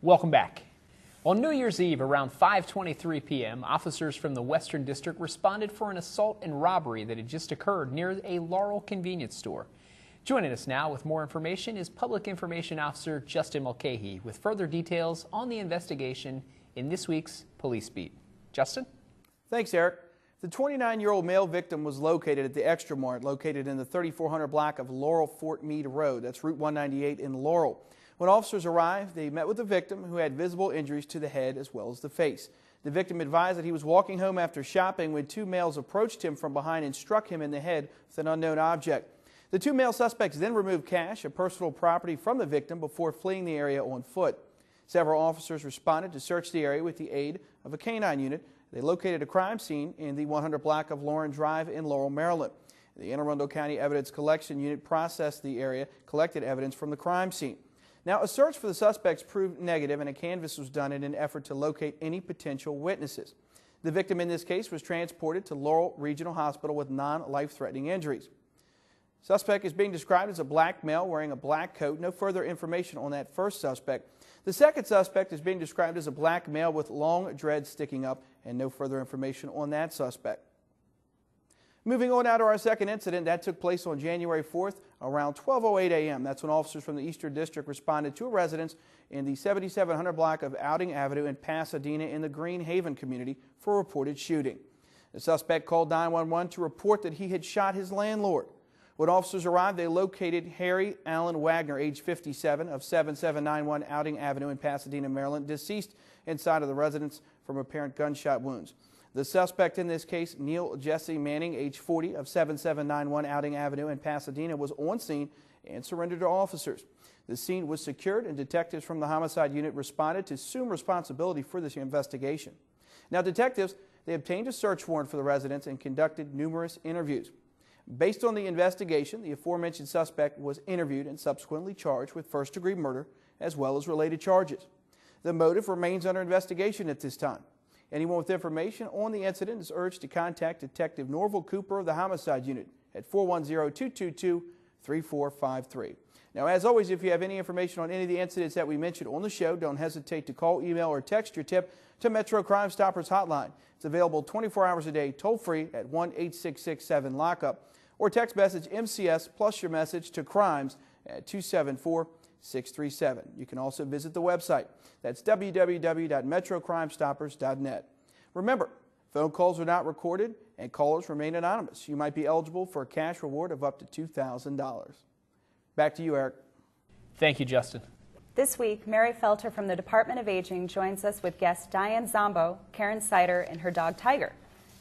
Welcome back. On New Year's Eve around 5:23 p.m., officers from the Western District responded for an assault and robbery that had just occurred near a Laurel convenience store. Joining us now with more information is Public Information Officer Justin Mulcahy with further details on the investigation in this week's Police Beat. Justin? Thanks, Eric. The 29-year-old male victim was located at the Extra Mart, located in the 3400 block of Laurel Fort Meade Road. That's Route 198 in Laurel. When officers arrived, they met with the victim, who had visible injuries to the head as well as the face. The victim advised that he was walking home after shopping when two males approached him from behind and struck him in the head with an unknown object. The two male suspects then removed cash and personal property from the victim before fleeing the area on foot. Several officers responded to search the area with the aid of a canine unit. They located a crime scene in the 100 block of Lauren Drive in Laurel, Maryland. The Arundel County Evidence Collection Unit processed the area, collected evidence from the crime scene. Now, a search for the suspects proved negative, and a canvass was done in an effort to locate any potential witnesses. The victim in this case was transported to Laurel Regional Hospital with non-life-threatening injuries. Suspect is being described as a black male wearing a black coat. No further information on that first suspect. The second suspect is being described as a black male with long dreads sticking up, and no further information on that suspect. Moving on now to our second incident. That took place on January 4th around 12:08 a.m. That's when officers from the Eastern District responded to a residence in the 7700 block of Outing Avenue in Pasadena in the Green Haven community for a reported shooting. The suspect called 911 to report that he had shot his landlord. When officers arrived, they located Harry Allen Wagner, age 57, of 7791 Outing Avenue in Pasadena, Maryland, deceased inside of the residence from apparent gunshot wounds. The suspect in this case, Neil Jesse Manning, age 40, of 7791 Outing Avenue in Pasadena, was on scene and surrendered to officers. The scene was secured, and detectives from the homicide unit responded to assume responsibility for this investigation. Now, detectives, they obtained a search warrant for the residence and conducted numerous interviews. Based on the investigation, the aforementioned suspect was interviewed and subsequently charged with first-degree murder as well as related charges. The motive remains under investigation at this time. Anyone with information on the incident is urged to contact Detective Norval Cooper of the Homicide Unit at 410-222-3453. Now, as always, if you have any information on any of the incidents that we mentioned on the show, don't hesitate to call, email, or text your tip to Metro Crime Stoppers Hotline. It's available 24 hours a day, toll-free at 1-866-7-LOCK-UP, or text message MCS plus your message to crimes at 274-637. You can also visit the website. That's www.metrocrimestoppers.net. Remember, phone calls are not recorded and callers remain anonymous. You might be eligible for a cash reward of up to $2,000. Back to you, Eric. Thank you, Justin. This week, Mary Felter from the Department of Aging joins us with guests Diane Zombo, Karen Sider, and her dog Tiger.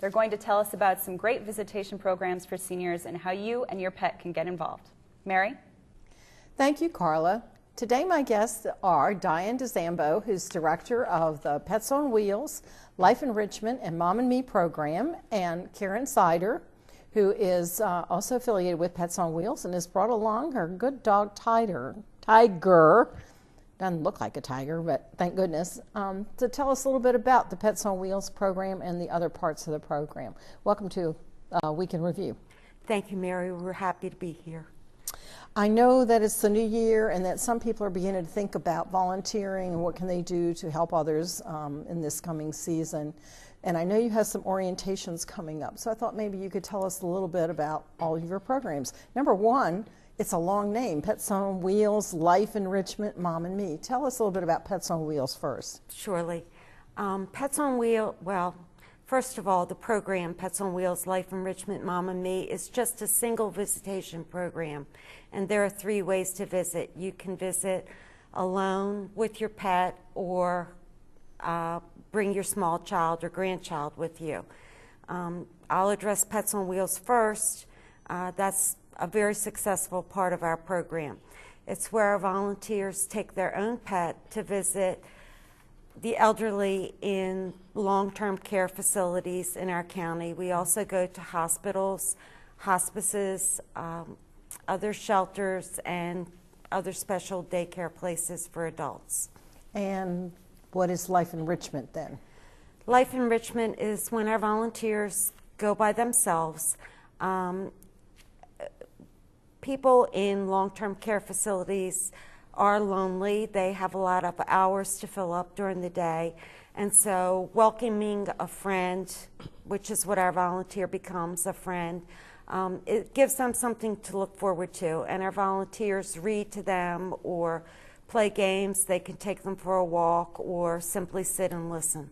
They're going to tell us about some great visitation programs for seniors and how you and your pet can get involved. Mary? Thank you, Carla. Today my guests are Diane DeZambo, who's director of the Pets on Wheels, Life Enrichment, and Mom and Me program, and Karen Sider, who is also affiliated with Pets on Wheels and has brought along her good dog Tiger. Doesn't look like a tiger, but thank goodness, to tell us a little bit about the Pets on Wheels program and the other parts of the program. Welcome to Week in Review. Thank you, Mary. We're happy to be here. I know that it's the new year and that some people are beginning to think about volunteering and what can they do to help others in this coming season. And I know you have some orientations coming up, so I thought maybe you could tell us a little bit about all of your programs. Number one, it's a long name, Pets on Wheels, Life Enrichment, Mom and Me. Tell us a little bit about Pets on Wheels first. Surely. Pets on Wheels, well, first of all, the program, Pets on Wheels, Life Enrichment, Mom and Me, is just a single visitation program. And there are 3 ways to visit. You can visit alone with your pet or bring your small child or grandchild with you. I'll address Pets on Wheels first. That's a very successful part of our program. It's where our volunteers take their own pet to visit the elderly in long-term care facilities in our county. We also go to hospitals, hospices, other shelters, and other special daycare places for adults. And what is Life Enrichment then? Life Enrichment is when our volunteers go by themselves. People in long-term care facilities are lonely. They have a lot of hours to fill up during the day. And so welcoming a friend, which is what our volunteer becomes, a friend, it gives them something to look forward to. And our volunteers read to them or play games. They can take them for a walk or simply sit and listen.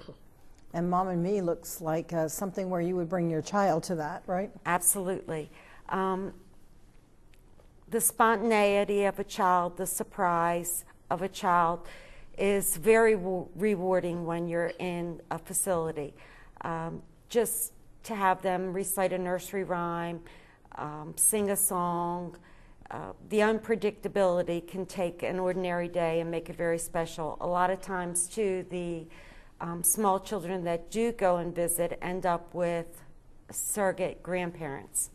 And Mom and Me looks like something where you would bring your child to that, right? Absolutely. The spontaneity of a child, the surprise of a child is very rewarding when you're in a facility. Just to have them recite a nursery rhyme, sing a song, the unpredictability can take an ordinary day and make it very special. A lot of times, too, the small children that do go and visit end up with surrogate grandparents.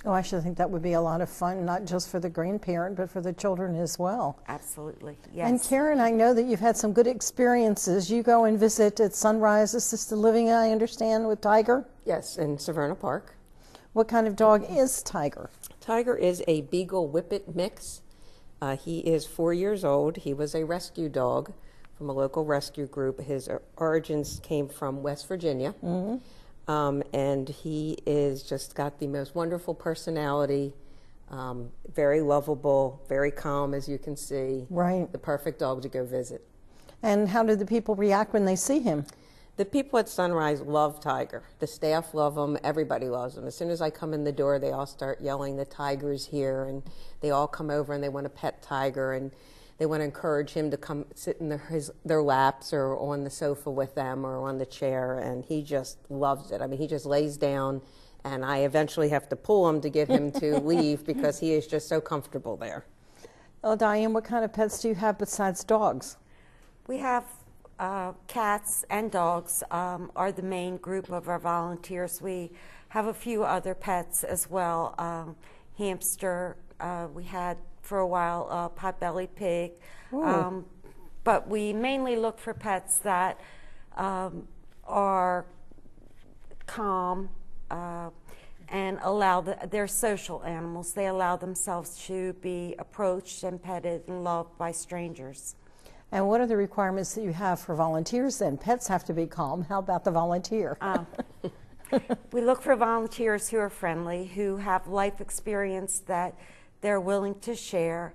Oh, I should think that would be a lot of fun, not just for the grandparent, but for the children as well. Absolutely, yes. And Karen, I know that you've had some good experiences. You go and visit at Sunrise Assisted Living, I understand, with Tiger? Yes, in Severna Park. What kind of dog is Tiger? Tiger is a Beagle Whippet mix. He is 4 years old. He was a rescue dog from a local rescue group. His origins came from West Virginia. Mm-hmm. And he is just got the most wonderful personality, very lovable, very calm, as you can see. Right. The perfect dog to go visit. And how do the people react when they see him? The people at Sunrise love Tiger. The staff love him. Everybody loves him. As soon as I come in the door, they all start yelling, "The Tiger's here," and they all come over and they want to pet Tiger, and they want to encourage him to come sit in their laps or on the sofa with them or on the chair, and he just loves it. I mean, he just lays down, and I eventually have to pull him to get him to leave because he is just so comfortable there. Oh, Diane, what kind of pets do you have besides dogs? We have cats and dogs are the main group of our volunteers. We have a few other pets as well. Hamster, we had for a while a potbelly pig, but we mainly look for pets that are calm and allow they're social animals. They allow themselves to be approached and petted and loved by strangers. And what are the requirements that you have for volunteers then? Pets have to be calm. How about the volunteer? We look for volunteers who are friendly, who have life experience that they're willing to share,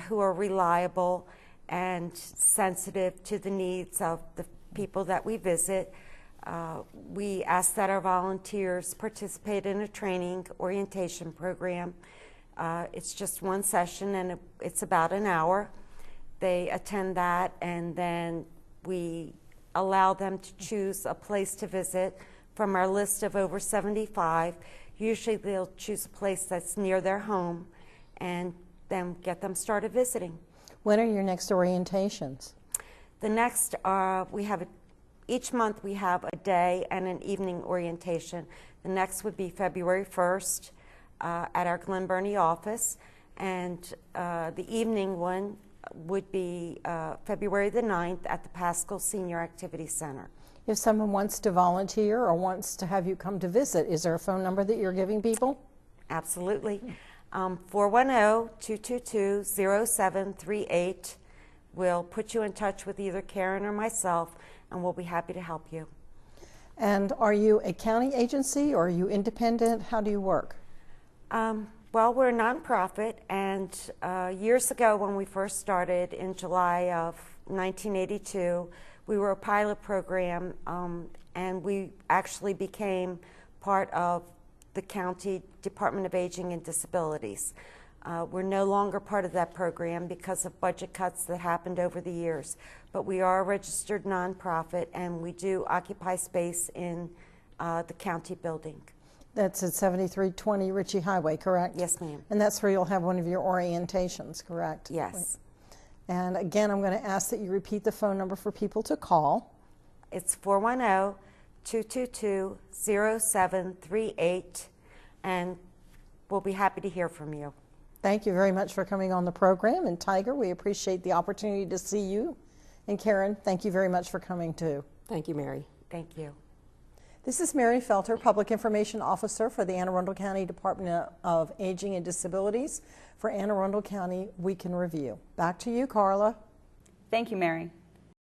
who are reliable and sensitive to the needs of the people that we visit. We ask that our volunteers participate in a training orientation program. It's just one session and it's about an hour. They attend that, and then we allow them to choose a place to visit from our list of over 75. Usually they'll choose a place that's near their home and then get them started visiting. When are your next orientations? The next each month we have a day and an evening orientation. The next would be February 1st at our Glen Burnie office, and the evening one would be February the 9th at the Pascal Senior Activity Center. If someone wants to volunteer or wants to have you come to visit, is there a phone number that you're giving people? Absolutely. 410-222-0738. We'll put you in touch with either Karen or myself, and we'll be happy to help you. And are you a county agency or are you independent? How do you work? Well, we're a nonprofit, and years ago when we first started in July of 1982, we were a pilot program, and we actually became part of the County Department of Aging and Disabilities. We're no longer part of that program because of budget cuts that happened over the years, but we are a registered nonprofit, and we do occupy space in the county building. That's at 7320 Ritchie Highway, correct? Yes, ma'am. And that's where you'll have one of your orientations, correct? Yes. Right. And again, I'm going to ask that you repeat the phone number for people to call. It's 410-222-0738, and we'll be happy to hear from you. Thank you very much for coming on the program. And Tiger, we appreciate the opportunity to see you. And Karen, thank you very much for coming too. Thank you, Mary. Thank you. This is Mary Felter, Public Information Officer for the Anne Arundel County Department of Aging and Disabilities for Anne Arundel County Week in Review. Back to you, Carla. Thank you, Mary.